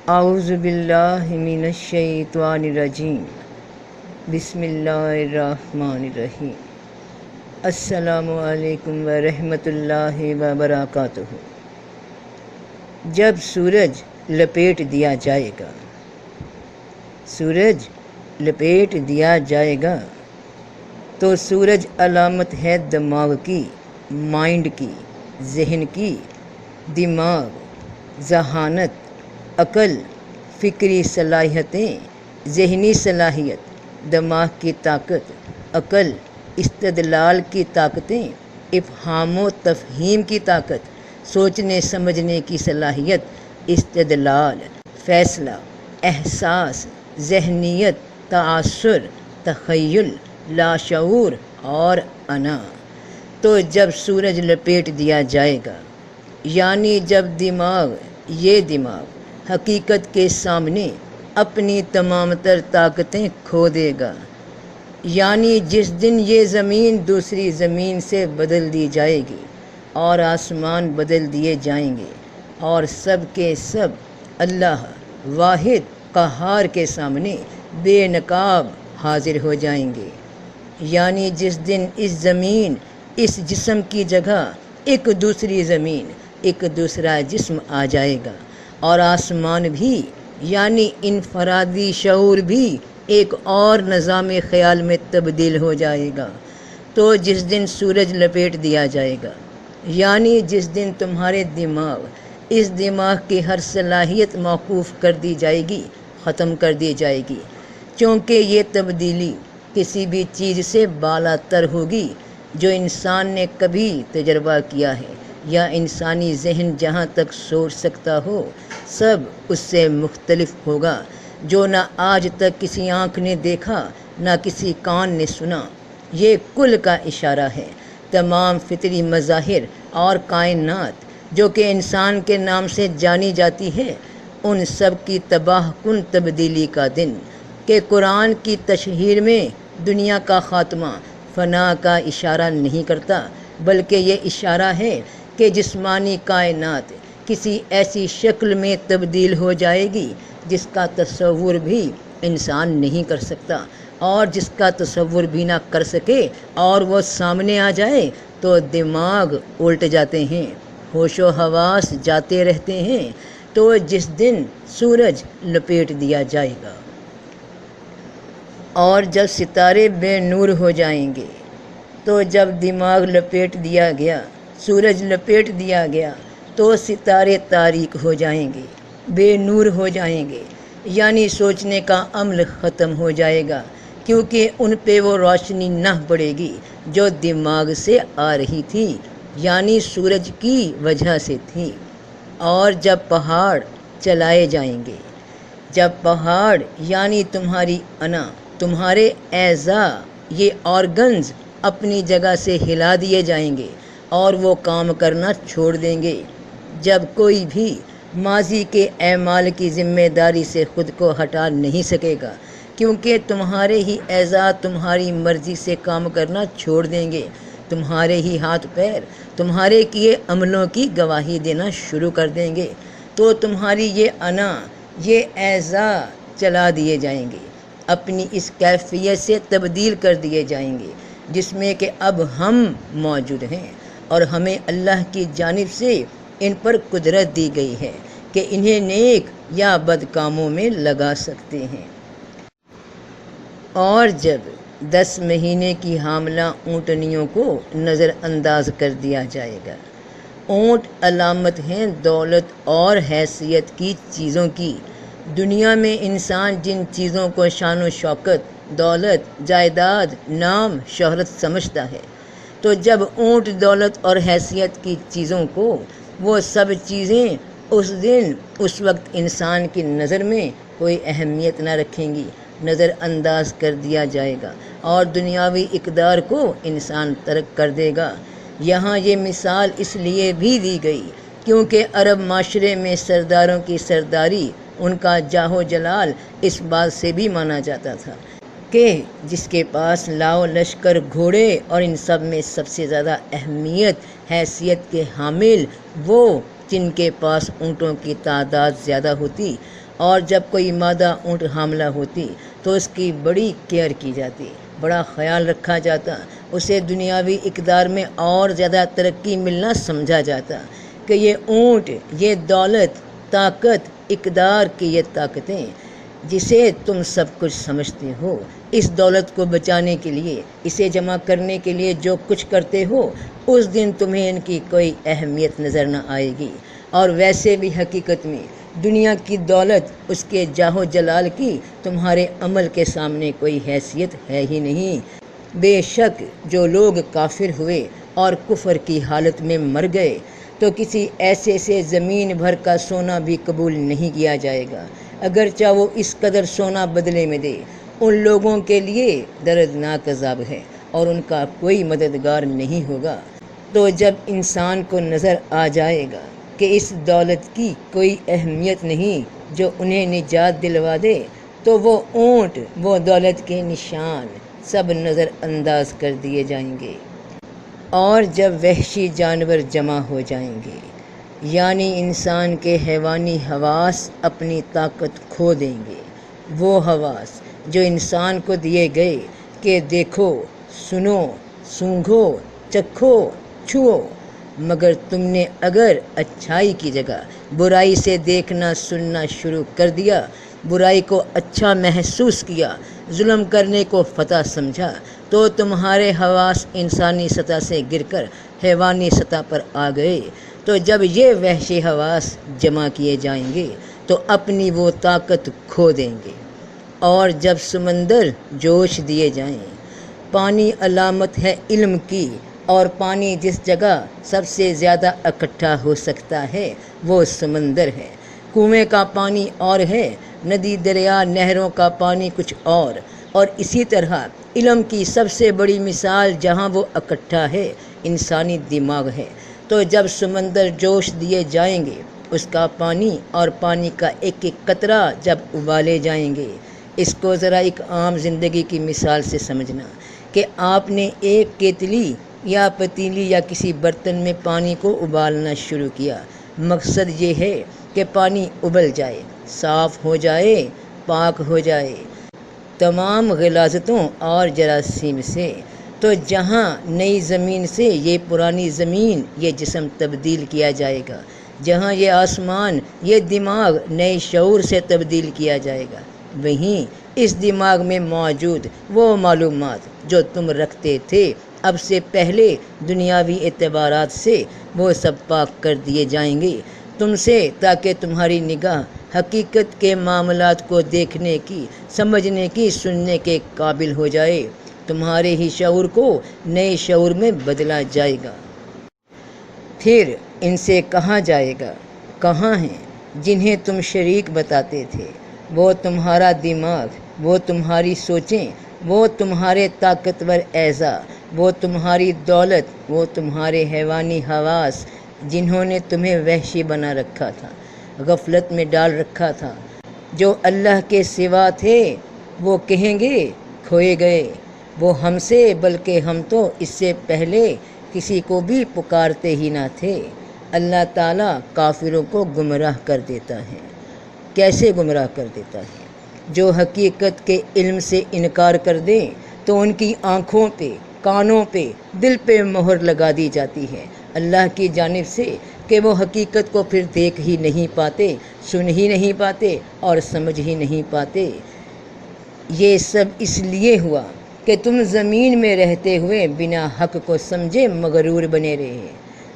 اعوذ باللہ من الشیطان الرجیم بسم اللہ الرحمن الرحیم السلام علیکم ورحمۃ اللہ وبرکاتہ۔ جب سورج لپیٹ دیا جائے گا، سورج لپیٹ دیا جائے گا تو سورج علامت ہے دماغ کی، مائنڈ کی، ذہن کی، دماغ، ذہانت، عقل، فکری صلاحیتیں، ذہنی صلاحیت، دماغ کی طاقت، عقل، استدلال کی طاقتیں، افہام و تفہیم کی طاقت، سوچنے سمجھنے کی صلاحیت، استدلال، فیصلہ، احساس، ذہنیت، تاثر، تخیل، لاشعور اور انا۔ تو جب سورج لپیٹ دیا جائے گا، یعنی جب یہ دماغ حقیقت کے سامنے اپنی تمام تر طاقتیں کھو دے گا، یعنی جس دن یہ زمین دوسری زمین سے بدل دی جائے گی اور آسمان بدل دیے جائیں گے اور سب کے سب اللہ واحد قہار کے سامنے بے نقاب حاضر ہو جائیں گے، یعنی جس دن اس زمین، اس جسم کی جگہ ایک دوسری زمین، ایک دوسرا جسم آ جائے گا اور آسمان بھی، یعنی انفرادی شعور بھی ایک اور نظام خیال میں تبدیل ہو جائے گا۔ تو جس دن سورج لپیٹ دیا جائے گا، یعنی جس دن تمہارے دماغ، اس دماغ کی ہر صلاحیت موقوف کر دی جائے گی، ختم کر دی جائے گی، چونکہ یہ تبدیلی کسی بھی چیز سے بالا تر ہوگی جو انسان نے کبھی تجربہ کیا ہے یا انسانی ذہن جہاں تک سوچ سکتا ہو، سب اس سے مختلف ہوگا، جو نہ آج تک کسی آنکھ نے دیکھا، نہ کسی کان نے سنا۔ یہ کل کا اشارہ ہے۔ تمام فطری مظاہر اور کائنات جو کہ انسان کے نام سے جانی جاتی ہے، ان سب کی تباہ کن تبدیلی کا دن کہ قرآن کی تشہیر میں دنیا کا خاتمہ فنا کا اشارہ نہیں کرتا، بلکہ یہ اشارہ ہے کہ جسمانی کائنات کسی ایسی شکل میں تبدیل ہو جائے گی جس کا تصور بھی انسان نہیں کر سکتا، اور جس کا تصور بھی نہ کر سکے اور وہ سامنے آ جائے تو دماغ الٹ جاتے ہیں، ہوش و حواس جاتے رہتے ہیں۔ تو جس دن سورج لپیٹ دیا جائے گا اور جب ستارے بے نور ہو جائیں گے، تو جب دماغ لپیٹ دیا گیا، سورج لپیٹ دیا گیا تو ستارے تاریک ہو جائیں گے، بے نور ہو جائیں گے، یعنی سوچنے کا عمل ختم ہو جائے گا، کیونکہ ان پہ وہ روشنی نہ پڑے گی جو دماغ سے آ رہی تھی، یعنی سورج کی وجہ سے تھی۔ اور جب پہاڑ چلائے جائیں گے، جب پہاڑ یعنی تمہاری انا، تمہارے اعضاء، یہ آرگنز اپنی جگہ سے ہلا دیے جائیں گے اور وہ کام کرنا چھوڑ دیں گے، جب کوئی بھی ماضی کے اعمال کی ذمہ داری سے خود کو ہٹا نہیں سکے گا، کیونکہ تمہارے ہی اعضاء تمہاری مرضی سے کام کرنا چھوڑ دیں گے، تمہارے ہی ہاتھ پیر تمہارے کیے عملوں کی گواہی دینا شروع کر دیں گے، تو تمہاری یہ انا، یہ اعضاء چلا دیے جائیں گے، اپنی اس کیفیت سے تبدیل کر دیے جائیں گے جس میں کہ اب ہم موجود ہیں، اور ہمیں اللہ کی جانب سے ان پر قدرت دی گئی ہے کہ انہیں نیک یا بد کاموں میں لگا سکتے ہیں۔ اور جب 10 مہینے کی حاملہ اونٹنیوں کو نظر انداز کر دیا جائے گا، اونٹ علامت ہیں دولت اور حیثیت کی چیزوں کی۔ دنیا میں انسان جن چیزوں کو شان و شوکت، دولت، جائیداد، نام، شہرت سمجھتا ہے، تو جب اونٹ دولت اور حیثیت کی چیزوں کو، وہ سب چیزیں اس دن، اس وقت انسان کی نظر میں کوئی اہمیت نہ رکھیں گی، نظر انداز کر دیا جائے گا اور دنیاوی اقدار کو انسان ترک کر دے گا۔ یہاں یہ مثال اس لیے بھی دی گئی کیونکہ عرب معاشرے میں سرداروں کی سرداری، ان کا جاہ و جلال اس بات سے بھی مانا جاتا تھا کہ جس کے پاس لاؤ لشکر گھوڑے اور ان سب میں سب سے زیادہ اہمیت، حیثیت کے حامل وہ جن کے پاس اونٹوں کی تعداد زیادہ ہوتی اور جب کوئی مادہ اونٹ حاملہ ہوتی تو اس کی بڑی کیئر کی جاتی، بڑا خیال رکھا جاتا، اسے دنیاوی اقدار میں اور زیادہ ترقی ملنا سمجھا جاتا کہ یہ اونٹ، یہ دولت، طاقت، اقدار کی یہ طاقتیں جسے تم سب کچھ سمجھتے ہو، اس دولت کو بچانے کے لیے، اسے جمع کرنے کے لیے جو کچھ کرتے ہو، اس دن تمہیں ان کی کوئی اہمیت نظر نہ آئے گی۔ اور ویسے بھی حقیقت میں دنیا کی دولت، اس کے جاہ و جلال کی تمہارے عمل کے سامنے کوئی حیثیت ہے ہی نہیں۔ بے شک جو لوگ کافر ہوئے اور کفر کی حالت میں مر گئے تو کسی ایسے سے زمین بھر کا سونا بھی قبول نہیں کیا جائے گا، اگرچہ وہ اس قدر سونا بدلے میں دے۔ ان لوگوں کے لیے دردناک عذاب ہے اور ان کا کوئی مددگار نہیں ہوگا۔ تو جب انسان کو نظر آ جائے گا کہ اس دولت کی کوئی اہمیت نہیں جو انہیں نجات دلوا دے، تو وہ اونٹ، وہ دولت کے نشان سب نظر انداز کر دیے جائیں گے۔ اور جب وحشی جانور جمع ہو جائیں گے، یعنی انسان کے حیوانی حواس اپنی طاقت کھو دیں گے، وہ حواس جو انسان کو دیے گئے کہ دیکھو، سنو، سونگھو، چکھو، چھو، مگر تم نے اگر اچھائی کی جگہ برائی سے دیکھنا سننا شروع کر دیا، برائی کو اچھا محسوس کیا، ظلم کرنے کو فتح سمجھا، تو تمہارے حواس انسانی سطح سے گر کر حیوانی سطح پر آ گئے۔ تو جب یہ وحشی حواس جمع کیے جائیں گے تو اپنی وہ طاقت کھو دیں گے۔ اور جب سمندر جوش دیے جائیں، پانی علامت ہے علم کی، اور پانی جس جگہ سب سے زیادہ اکٹھا ہو سکتا ہے وہ سمندر ہے۔ کنویں کا پانی اور ہے، ندی دریا نہروں کا پانی کچھ اور اسی طرح علم کی سب سے بڑی مثال جہاں وہ اکٹھا ہے انسانی دماغ ہے۔ تو جب سمندر جوش دیے جائیں گے، اس کا پانی اور پانی کا ایک ایک قطرہ جب ابالے جائیں گے، اس کو ذرا ایک عام زندگی کی مثال سے سمجھنا کہ آپ نے ایک کیتلی یا پتیلی یا کسی برتن میں پانی کو ابالنا شروع کیا۔ مقصد یہ ہے کہ پانی ابل جائے، صاف ہو جائے، پاک ہو جائے تمام غلاظتوں اور جراثیم سے۔ تو جہاں نئی زمین سے یہ پرانی زمین، یہ جسم تبدیل کیا جائے گا، جہاں یہ آسمان، یہ دماغ نئے شعور سے تبدیل کیا جائے گا، وہیں اس دماغ میں موجود وہ معلومات جو تم رکھتے تھے اب سے پہلے دنیاوی اعتبارات سے، وہ سب پاک کر دیے جائیں گے تم سے، تاکہ تمہاری نگاہ حقیقت کے معاملات کو دیکھنے کی، سمجھنے کی، سننے کے قابل ہو جائے۔ تمہارے ہی شعور کو نئے شعور میں بدلا جائے گا۔ پھر ان سے کہا جائے گا، کہاں ہیں جنہیں تم شریک بتاتے تھے؟ وہ تمہارا دماغ، وہ تمہاری سوچیں، وہ تمہارے طاقتور اعضاء، وہ تمہاری دولت، وہ تمہارے حیوانی حواس جنہوں نے تمہیں وحشی بنا رکھا تھا، غفلت میں ڈال رکھا تھا۔ جو اللہ کے سوا تھے وہ کہیں گے کھوئے گئے، وہ ہم سے، بلکہ ہم تو اس سے پہلے کسی کو بھی پکارتے ہی نہ تھے۔ اللہ تعالیٰ کافروں کو گمراہ کر دیتا ہے۔ کیسے گمراہ کر دیتا ہے؟ جو حقیقت کے علم سے انکار کر دیں تو ان کی آنکھوں پہ، کانوں پہ، دل پہ مہر لگا دی جاتی ہے اللہ کی جانب سے کہ وہ حقیقت کو پھر دیکھ ہی نہیں پاتے، سن ہی نہیں پاتے اور سمجھ ہی نہیں پاتے۔ یہ سب اس لیے ہوا کہ تم زمین میں رہتے ہوئے بنا حق کو سمجھے مغرور بنے رہے،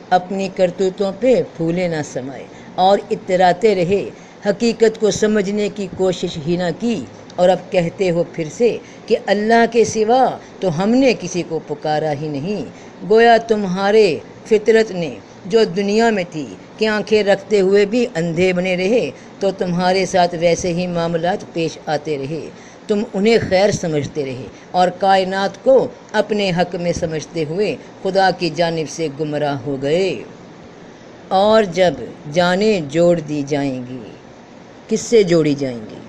اپنی کرتوتوں پہ پھولے نہ سمائے اور اتراتے رہے، حقیقت کو سمجھنے کی کوشش ہی نہ کی، اور اب کہتے ہو پھر سے کہ اللہ کے سوا تو ہم نے کسی کو پکارا ہی نہیں۔ گویا تمہارے فطرت نے جو دنیا میں تھی کہ آنکھیں رکھتے ہوئے بھی اندھے بنے رہے، تو تمہارے ساتھ ویسے ہی معاملات پیش آتے رہے، تم انہیں خیر سمجھتے رہے اور کائنات کو اپنے حق میں سمجھتے ہوئے خدا کی جانب سے گمراہ ہو گئے۔ اور جب جانیں جوڑ دی جائیں گی، کس سے جوڑی جائیں گی؟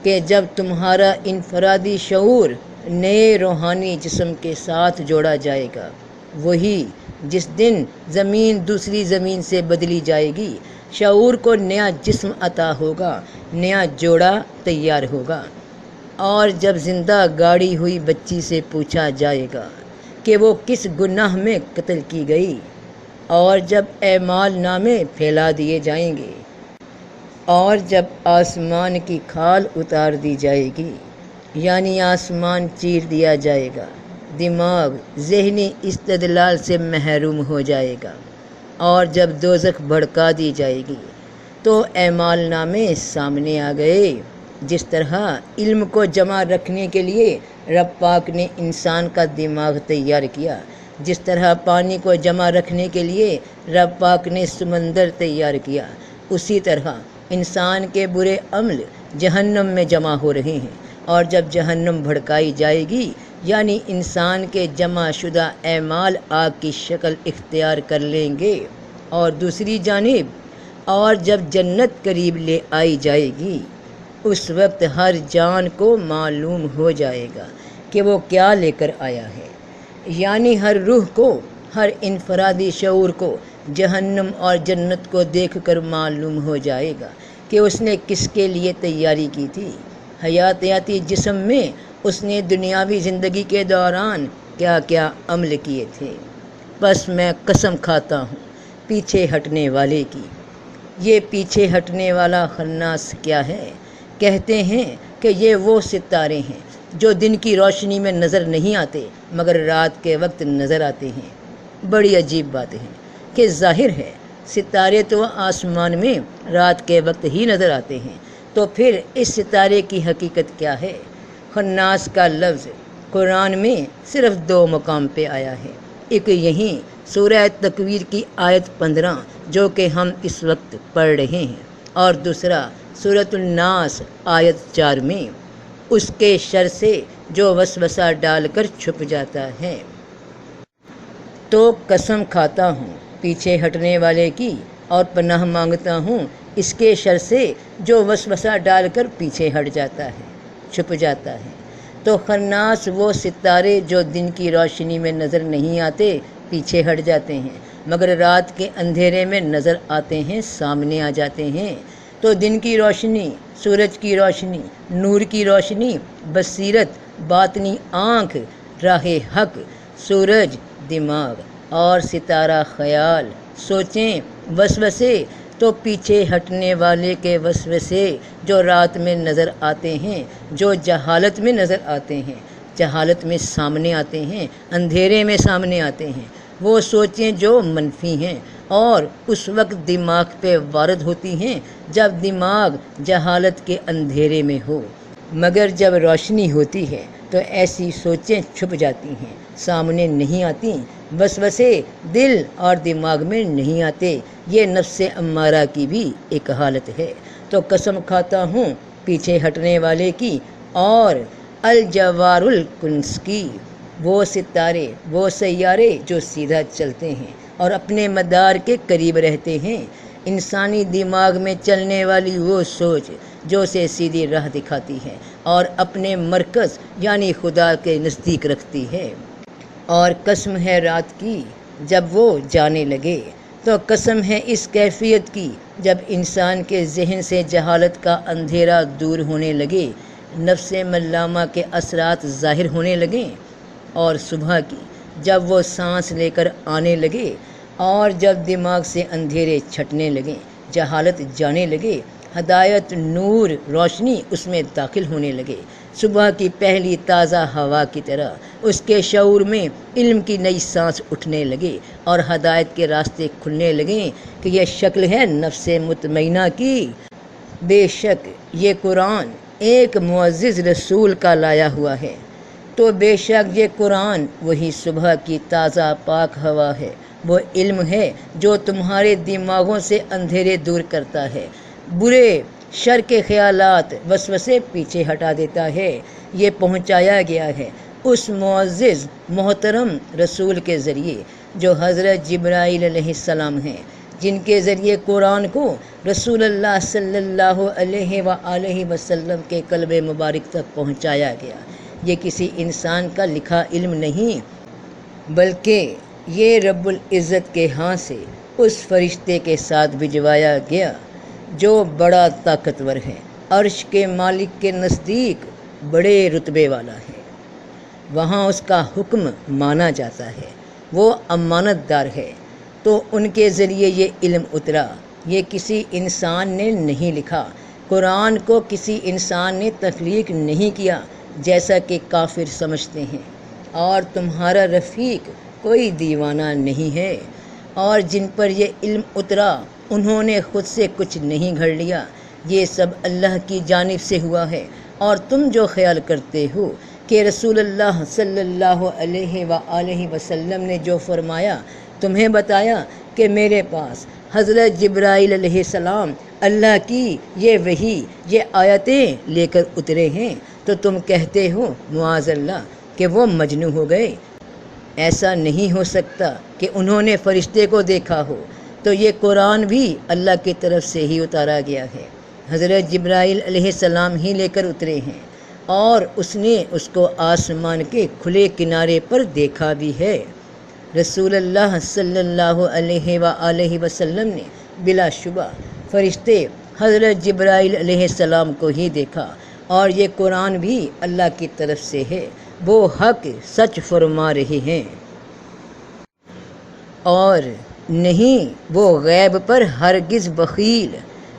کہ جب تمہارا انفرادی شعور نئے روحانی جسم کے ساتھ جوڑا جائے گا، وہی جس دن زمین دوسری زمین سے بدلی جائے گی، شعور کو نیا جسم عطا ہوگا، نیا جوڑا تیار ہوگا۔ اور جب زندہ گاڑی ہوئی بچی سے پوچھا جائے گا کہ وہ کس گناہ میں قتل کی گئی، اور جب اعمال نامے پھیلا دیے جائیں گے، اور جب آسمان کی کھال اتار دی جائے گی، یعنی آسمان چیر دیا جائے گا، دماغ ذہنی استدلال سے محروم ہو جائے گا، اور جب دوزخ بھڑکا دی جائے گی تو اعمال نامے سامنے آ گئے۔ جس طرح علم کو جمع رکھنے کے لیے رب پاک نے انسان کا دماغ تیار کیا، جس طرح پانی کو جمع رکھنے کے لیے رب پاک نے سمندر تیار کیا، اسی طرح انسان کے برے عمل جہنم میں جمع ہو رہے ہیں، اور جب جہنم بھڑکائی جائے گی، یعنی انسان کے جمع شدہ اعمال آگ کی شکل اختیار کر لیں گے، اور دوسری جانب اور جب جنت قریب لے آئی جائے گی، اس وقت ہر جان کو معلوم ہو جائے گا کہ وہ کیا لے کر آیا ہے، یعنی ہر روح کو، ہر انفرادی شعور کو جہنم اور جنت کو دیکھ کر معلوم ہو جائے گا کہ اس نے کس کے لیے تیاری کی تھی، حیاتیاتی جسم میں اس نے دنیاوی زندگی کے دوران کیا کیا عمل کیے تھے۔ بس میں قسم کھاتا ہوں پیچھے ہٹنے والے کی۔ یہ پیچھے ہٹنے والا خناس کیا ہے؟ کہتے ہیں کہ یہ وہ ستارے ہیں جو دن کی روشنی میں نظر نہیں آتے مگر رات کے وقت نظر آتے ہیں۔ بڑی عجیب بات ہے کہ ظاہر ہے ستارے تو آسمان میں رات کے وقت ہی نظر آتے ہیں، تو پھر اس ستارے کی حقیقت کیا ہے؟ خناس کا لفظ قرآن میں صرف 2 مقام پہ آیا ہے، ایک یہیں سورہ تکویر کی آیت 15 جو کہ ہم اس وقت پڑھ رہے ہیں، اور دوسرا سورۃ الناس آیت 4 میں، اس کے شر سے جو وسوسہ ڈال کر چھپ جاتا ہے۔ تو قسم کھاتا ہوں پیچھے ہٹنے والے کی، اور پناہ مانگتا ہوں اس کے شر سے جو وسوسہ ڈال کر پیچھے ہٹ جاتا ہے، چھپ جاتا ہے۔ تو خناس وہ ستارے جو دن کی روشنی میں نظر نہیں آتے، پیچھے ہٹ جاتے ہیں، مگر رات کے اندھیرے میں نظر آتے ہیں، سامنے آ جاتے ہیں۔ تو دن کی روشنی، سورج کی روشنی، نور کی روشنی، بصیرت، باطنی آنکھ، راہ حق، سورج دماغ، اور ستارہ خیال، سوچیں، وسوسے، تو پیچھے ہٹنے والے کے وسوسے جو رات میں نظر آتے ہیں، جو جہالت میں نظر آتے ہیں، جہالت میں سامنے آتے ہیں، اندھیرے میں سامنے آتے ہیں، وہ سوچیں جو منفی ہیں، اور اس وقت دماغ پہ وارد ہوتی ہیں جب دماغ جہالت کے اندھیرے میں ہو، مگر جب روشنی ہوتی ہے تو ایسی سوچیں چھپ جاتی ہیں، سامنے نہیں آتی، وسوسے دل اور دماغ میں نہیں آتے۔ یہ نفس امارہ کی بھی ایک حالت ہے۔ تو قسم کھاتا ہوں پیچھے ہٹنے والے کی اور الجوار الکنس کی، وہ ستارے، وہ سیارے جو سیدھا چلتے ہیں اور اپنے مدار کے قریب رہتے ہیں، انسانی دماغ میں چلنے والی وہ سوچ جو اسے سیدھی راہ دکھاتی ہے اور اپنے مرکز یعنی خدا کے نزدیک رکھتی ہے۔ اور قسم ہے رات کی جب وہ جانے لگے، تو قسم ہے اس کیفیت کی جب انسان کے ذہن سے جہالت کا اندھیرا دور ہونے لگے، نفس ملامہ کے اثرات ظاہر ہونے لگیں، اور صبح کی جب وہ سانس لے کر آنے لگے، اور جب دماغ سے اندھیرے چھٹنے لگیں، جہالت جانے لگے، ہدایت، نور، روشنی اس میں داخل ہونے لگے، صبح کی پہلی تازہ ہوا کی طرح اس کے شعور میں علم کی نئی سانس اٹھنے لگے اور ہدایت کے راستے کھلنے لگیں کہ یہ شکل ہے نفس مطمئنہ کی۔ بے شک یہ قرآن ایک معزز رسول کا لایا ہوا ہے، تو بے شک یہ قرآن وہی صبح کی تازہ پاک ہوا ہے، وہ علم ہے جو تمہارے دماغوں سے اندھیرے دور کرتا ہے، برے شر کے خیالات، وسوسے پیچھے ہٹا دیتا ہے۔ یہ پہنچایا گیا ہے اس معزز محترم رسول کے ذریعے جو حضرت جبرائیل علیہ السلام ہیں، جن کے ذریعے قرآن کو رسول اللہ صلی اللہ علیہ وآلہ وسلم کے قلب مبارک تک پہنچایا گیا۔ یہ کسی انسان کا لکھا علم نہیں، بلکہ یہ رب العزت کے ہاں سے اس فرشتے کے ساتھ بھجوایا گیا جو بڑا طاقتور ہے، عرش کے مالک کے نزدیک بڑے رتبے والا ہے، وہاں اس کا حکم مانا جاتا ہے، وہ امانت دار ہے۔ تو ان کے ذریعے یہ علم اترا، یہ کسی انسان نے نہیں لکھا، قرآن کو کسی انسان نے تخلیق نہیں کیا جیسا کہ کافر سمجھتے ہیں، اور تمہارا رفیق کوئی دیوانہ نہیں ہے۔ اور جن پر یہ علم اترا انہوں نے خود سے کچھ نہیں گھڑ لیا، یہ سب اللہ کی جانب سے ہوا ہے۔ اور تم جو خیال کرتے ہو کہ رسول اللہ صلی اللہ علیہ وآلہ وسلم نے جو فرمایا تمہیں بتایا کہ میرے پاس حضرت جبرائیل علیہ السلام اللہ کی یہ وحی، یہ آیتیں لے کر اترے ہیں، تو تم کہتے ہو معاذ اللہ کہ وہ مجنون ہو گئے۔ ایسا نہیں ہو سکتا کہ انہوں نے فرشتے کو دیکھا ہو، تو یہ قرآن بھی اللہ کی طرف سے ہی اتارا گیا ہے، حضرت جبرائیل علیہ السلام ہی لے کر اترے ہیں، اور اس نے اس کو آسمان کے کھلے کنارے پر دیکھا بھی ہے۔ رسول اللہ صلی اللہ علیہ وآلہ وسلم نے بلا شبہ فرشتے حضرت جبرائیل علیہ السلام کو ہی دیکھا، اور یہ قرآن بھی اللہ کی طرف سے ہے، وہ حق سچ فرما رہے ہیں، اور نہیں وہ غیب پر ہرگز بخیل۔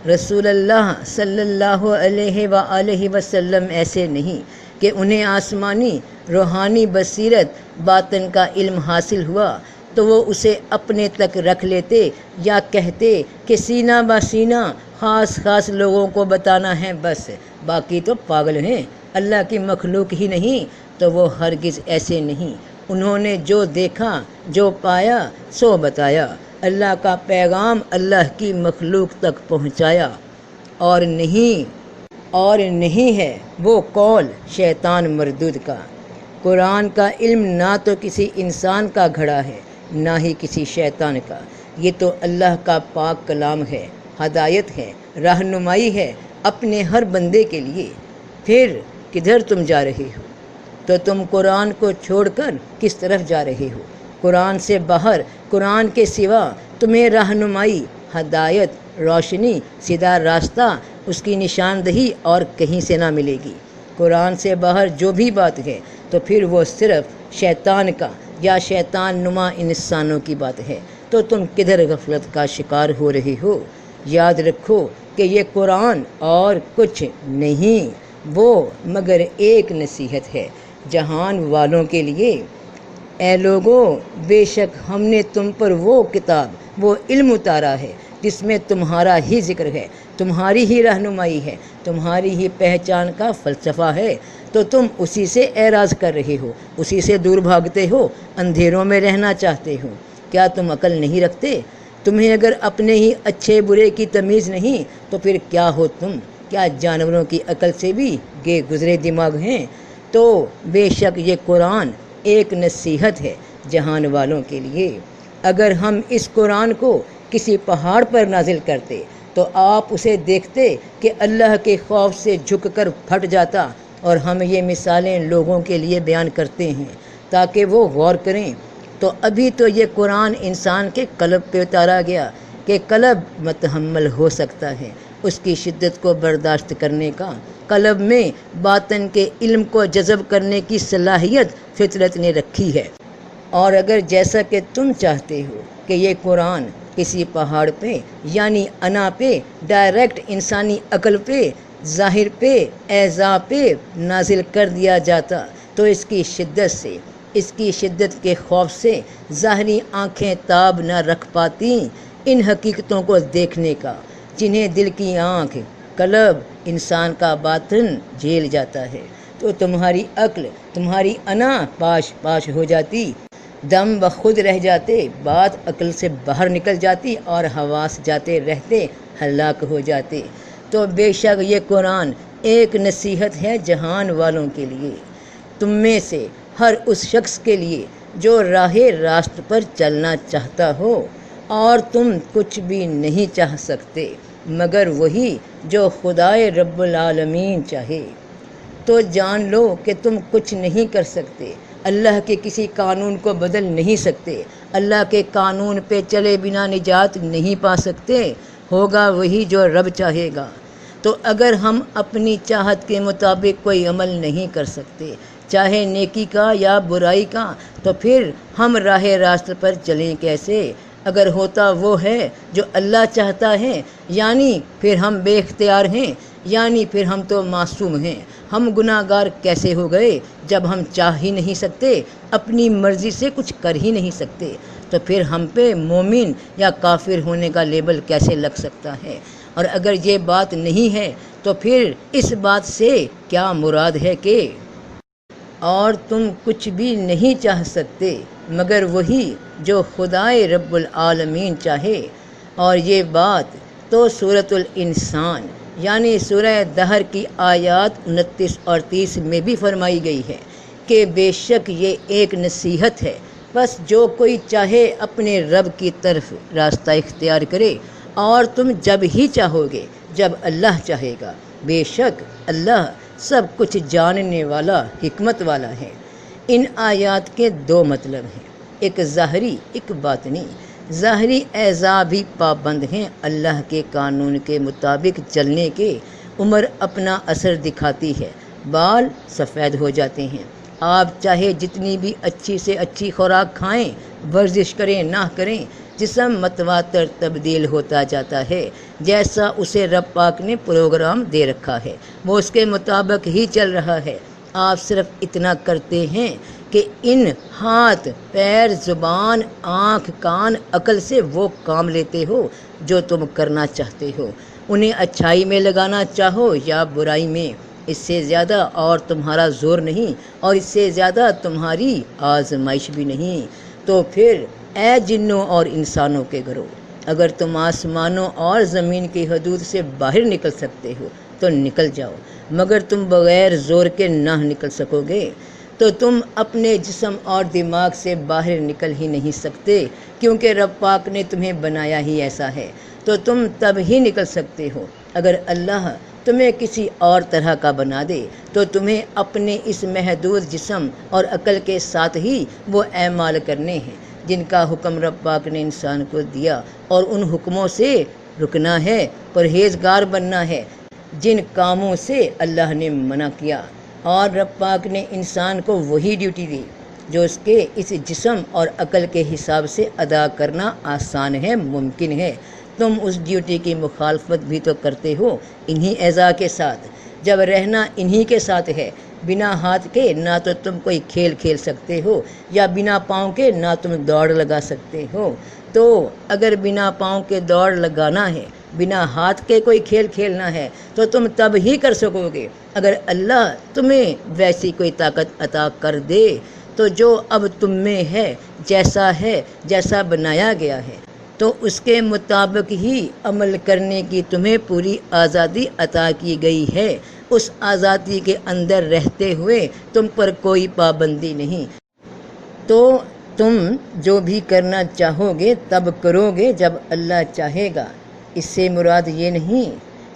رسول اللہ صلی اللہ علیہ وآلہ وسلم ایسے نہیں کہ انہیں آسمانی روحانی بصیرت باطن کا علم حاصل ہوا تو وہ اسے اپنے تک رکھ لیتے یا کہتے کہ سینہ بہ سینہ خاص خاص لوگوں کو بتانا ہے بس، باقی تو پاگل ہیں، اللہ کی مخلوق ہی نہیں۔ تو وہ ہرگز ایسے نہیں، انہوں نے جو دیکھا جو پایا سو بتایا، اللہ کا پیغام اللہ کی مخلوق تک پہنچایا، اور نہیں ہے وہ قول شیطان مردود کا۔ قرآن کا علم نہ تو کسی انسان کا گھڑا ہے نہ ہی کسی شیطان کا، یہ تو اللہ کا پاک کلام ہے، ہدایت ہے، رہنمائی ہے اپنے ہر بندے کے لیے۔ پھر کدھر تم جا رہے ہو؟ تو تم قرآن کو چھوڑ کر کس طرف جا رہے ہو؟ قرآن سے باہر، قرآن کے سوا تمہیں رہنمائی، ہدایت، روشنی، سیدھا راستہ، اس کی نشاندہی اور کہیں سے نہ ملے گی۔ قرآن سے باہر جو بھی بات ہے تو پھر وہ صرف شیطان کا یا شیطان نما انسانوں کی بات ہے۔ تو تم کدھر غفلت کا شکار ہو رہے ہو؟ یاد رکھو کہ یہ قرآن اور کچھ نہیں، وہ مگر ایک نصیحت ہے جہان والوں کے لیے۔ اے لوگو، بے شک ہم نے تم پر وہ کتاب، وہ علم اتارا ہے جس میں تمہارا ہی ذکر ہے، تمہاری ہی رہنمائی ہے، تمہاری ہی پہچان کا فلسفہ ہے، تو تم اسی سے اعراض کر رہے ہو، اسی سے دور بھاگتے ہو، اندھیروں میں رہنا چاہتے ہو۔ کیا تم عقل نہیں رکھتے؟ تمہیں اگر اپنے ہی اچھے برے کی تمیز نہیں تو پھر کیا ہو تم؟ کیا جانوروں کی عقل سے بھی گزرے دماغ ہیں؟ تو بے شک یہ قرآن ایک نصیحت ہے جہان والوں کے لیے۔ اگر ہم اس قرآن کو کسی پہاڑ پر نازل کرتے تو آپ اسے دیکھتے کہ اللہ کے خوف سے جھک کر پھٹ جاتا، اور ہم یہ مثالیں لوگوں کے لیے بیان کرتے ہیں تاکہ وہ غور کریں۔ تو ابھی تو یہ قرآن انسان کے قلب پہ اتارا گیا کہ قلب متحمل ہو سکتا ہے اس کی شدت کو برداشت کرنے کا، قلب میں باطن کے علم کو جذب کرنے کی صلاحیت فطرت نے رکھی ہے۔ اور اگر جیسا کہ تم چاہتے ہو کہ یہ قرآن کسی پہاڑ پہ یعنی انا پہ ڈائریکٹ انسانی عقل پہ، ظاہر پہ، اعضاء پہ نازل کر دیا جاتا تو اس کی شدت سے، اس کی شدت کے خوف سے ظاہری آنکھیں تاب نہ رکھ پاتی ان حقیقتوں کو دیکھنے کا جنہیں دل کی آنکھ، قلب، انسان کا باطن جھیل جاتا ہے۔ تو تمہاری عقل، تمہاری انا پاش پاش ہو جاتی، دم بخود رہ جاتے، بات عقل سے باہر نکل جاتی اور حواس جاتے رہتے ہلاک ہو جاتے۔ تو بے شک یہ قرآن ایک نصیحت ہے جہان والوں کے لیے، تم میں سے ہر اس شخص کے لیے جو راہ راست پر چلنا چاہتا ہو، اور تم کچھ بھی نہیں چاہ سکتے مگر وہی جو خدائے رب العالمین چاہے۔ تو جان لو کہ تم کچھ نہیں کر سکتے، اللہ کے کسی قانون کو بدل نہیں سکتے، اللہ کے قانون پہ چلے بنا نجات نہیں پا سکتے، ہوگا وہی جو رب چاہے گا۔ تو اگر ہم اپنی چاہت کے مطابق کوئی عمل نہیں کر سکتے، چاہے نیکی کا یا برائی کا، تو پھر ہم راہ راست پر چلیں کیسے؟ اگر ہوتا وہ ہے جو اللہ چاہتا ہے، یعنی پھر ہم بے اختیار ہیں، یعنی پھر ہم تو معصوم ہیں۔ ہم گناہ گار کیسے ہو گئے جب ہم چاہ ہی نہیں سکتے، اپنی مرضی سے کچھ کر ہی نہیں سکتے؟ تو پھر ہم پہ مومن یا کافر ہونے کا لیبل کیسے لگ سکتا ہے؟ اور اگر یہ بات نہیں ہے تو پھر اس بات سے کیا مراد ہے کہ اور تم کچھ بھی نہیں چاہ سکتے مگر وہی جو خدائے رب العالمین چاہے۔ اور یہ بات تو سورۃ الانسان یعنی سورہ دہر کی آیات 29 اور 30 میں بھی فرمائی گئی ہے کہ بے شک یہ ایک نصیحت ہے، بس جو کوئی چاہے اپنے رب کی طرف راستہ اختیار کرے، اور تم جب ہی چاہو گے جب اللہ چاہے گا، بے شک اللہ سب کچھ جاننے والا، حکمت والا ہے۔ ان آیات کے دو مطلب ہیں، ایک ظاہری، ایک باطنی۔ ظاہری اعضاء بھی پابند ہیں اللہ کے قانون کے مطابق چلنے کے، عمر اپنا اثر دکھاتی ہے، بال سفید ہو جاتے ہیں۔ آپ چاہے جتنی بھی اچھی سے اچھی خوراک کھائیں، ورزش کریں نہ کریں، جسم متواتر تبدیل ہوتا جاتا ہے، جیسا اسے رب پاک نے پروگرام دے رکھا ہے وہ اس کے مطابق ہی چل رہا ہے۔ آپ صرف اتنا کرتے ہیں کہ ان ہاتھ، پیر، زبان، آنکھ، کان، عقل سے وہ کام لیتے ہو جو تم کرنا چاہتے ہو، انہیں اچھائی میں لگانا چاہو یا برائی میں۔ اس سے زیادہ اور تمہارا زور نہیں، اور اس سے زیادہ تمہاری آزمائش بھی نہیں۔ تو پھر اے جنوں اور انسانوں کے گروہ، اگر تم آسمانوں اور زمین کی حدود سے باہر نکل سکتے ہو تو نکل جاؤ، مگر تم بغیر زور کے نہ نکل سکو گے، تو تم اپنے جسم اور دماغ سے باہر نکل ہی نہیں سکتے، کیونکہ رب پاک نے تمہیں بنایا ہی ایسا ہے۔ تو تم تب ہی نکل سکتے ہو اگر اللہ تمہیں کسی اور طرح کا بنا دے، تو تمہیں اپنے اس محدود جسم اور عقل کے ساتھ ہی وہ اعمال کرنے ہیں جن کا حکم رب پاک نے انسان کو دیا، اور ان حکموں سے رکنا ہے، پرہیزگار بننا ہے جن کاموں سے اللہ نے منع کیا۔ اور رب پاک نے انسان کو وہی ڈیوٹی دی جو اس کے اس جسم اور عقل کے حساب سے ادا کرنا آسان ہے، ممکن ہے۔ تم اس ڈیوٹی کی مخالفت بھی تو کرتے ہو انہی اعضاء کے ساتھ، جب رہنا انہی کے ساتھ ہے۔ بنا ہاتھ کے نہ تو تم کوئی کھیل کھیل سکتے ہو، یا بنا پاؤں کے نہ تم دوڑ لگا سکتے ہو۔ تو اگر بنا پاؤں کے دوڑ لگانا ہے، بنا ہاتھ کے کوئی کھیل کھیلنا ہے، تو تم تب ہی کر سکو گے اگر اللہ تمہیں ویسی کوئی طاقت عطا کر دے۔ تو جو اب تم میں ہے جیسا بنایا گیا ہے، تو اس کے مطابق ہی عمل کرنے کی تمہیں پوری آزادی عطا کی گئی ہے۔ اس آزادی کے اندر رہتے ہوئے تم پر کوئی پابندی نہیں، تو تم جو بھی کرنا چاہو گے تب کرو گے جب اللہ چاہے گا۔ اس سے مراد یہ نہیں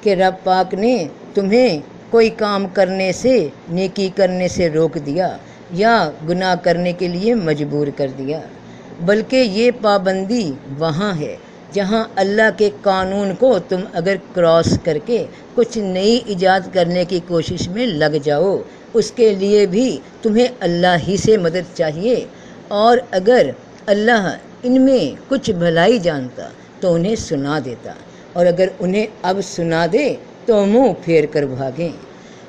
کہ رب پاک نے تمہیں کوئی کام کرنے سے، نیکی کرنے سے روک دیا یا گناہ کرنے کے لیے مجبور کر دیا، بلکہ یہ پابندی وہاں ہے جہاں اللہ کے قانون کو تم اگر کراس کر کے کچھ نئی ایجاد کرنے کی کوشش میں لگ جاؤ، اس کے لیے بھی تمہیں اللہ ہی سے مدد چاہیے۔ اور اگر اللہ ان میں کچھ بھلائی جانتا تو انہیں سنا دیتا، اور اگر انہیں اب سنا دے تو منہ پھیر کر بھاگیں۔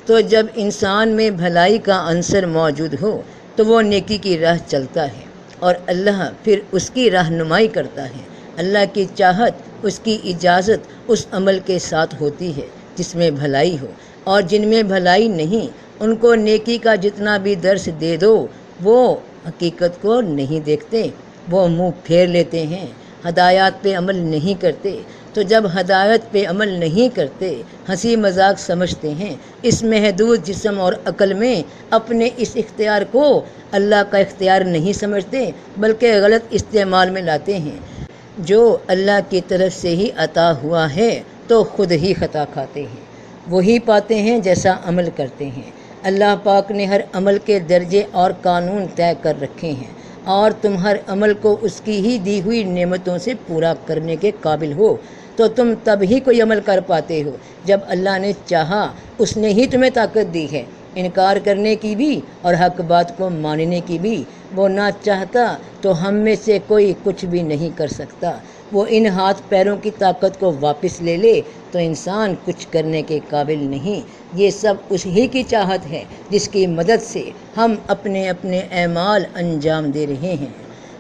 تو جب انسان میں بھلائی کا عنصر موجود ہو تو وہ نیکی کی راہ چلتا ہے، اور اللہ پھر اس کی رہنمائی کرتا ہے۔ اللہ کی چاہت، اس کی اجازت اس عمل کے ساتھ ہوتی ہے جس میں بھلائی ہو، اور جن میں بھلائی نہیں ان کو نیکی کا جتنا بھی درس دے دو وہ حقیقت کو نہیں دیکھتے، وہ منہ پھیر لیتے ہیں، ہدایات پہ عمل نہیں کرتے۔ تو جب ہدایت پہ عمل نہیں کرتے، ہنسی مذاق سمجھتے ہیں، اس محدود جسم اور عقل میں اپنے اس اختیار کو اللہ کا اختیار نہیں سمجھتے بلکہ غلط استعمال میں لاتے ہیں جو اللہ کی طرف سے ہی عطا ہوا ہے، تو خود ہی خطا کھاتے ہیں، وہی پاتے ہیں جیسا عمل کرتے ہیں۔ اللہ پاک نے ہر عمل کے درجے اور قانون طے کر رکھے ہیں، اور تم ہر عمل کو اس کی ہی دی ہوئی نعمتوں سے پورا کرنے کے قابل ہو تو تم تب ہی کوئی عمل کر پاتے ہو جب اللہ نے چاہا، اس نے ہی تمہیں طاقت دی ہے انکار کرنے کی بھی اور حق بات کو ماننے کی بھی۔ وہ نہ چاہتا تو ہم میں سے کوئی کچھ بھی نہیں کر سکتا۔ وہ ان ہاتھ پیروں کی طاقت کو واپس لے لے تو انسان کچھ کرنے کے قابل نہیں۔ یہ سب اس ہی کی چاہت ہے جس کی مدد سے ہم اپنے اپنے اعمال انجام دے رہے ہیں۔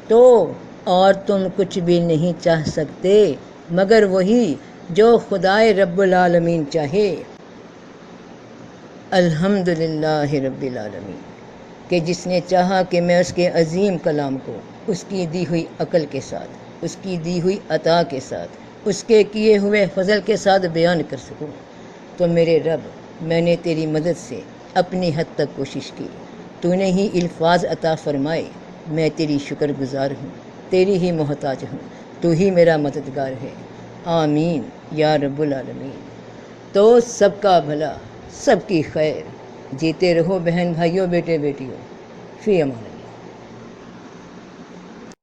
تو اور تم کچھ بھی نہیں چاہ سکتے مگر وہی جو خدائے رب العالمین چاہے۔ الحمدللہ رب العالمین کہ جس نے چاہا کہ میں اس کے عظیم کلام کو اس کی دی ہوئی عقل کے ساتھ، اس کی دی ہوئی عطا کے ساتھ، اس کے کیے ہوئے فضل کے ساتھ بیان کر سکوں، تو میرے رب میں نے تیری مدد سے اپنی حد تک کوشش کی، تو نے ہی الفاظ عطا فرمائے، میں تیری شکر گزار ہوں، تیری ہی محتاج ہوں، تو ہی میرا مددگار ہے۔ آمین یا رب العالمین۔ تو سب کا بھلا، سب کی خیر، جیتے رہو بہن بھائیوں، بیٹے بیٹیوں، فی امان اللہ۔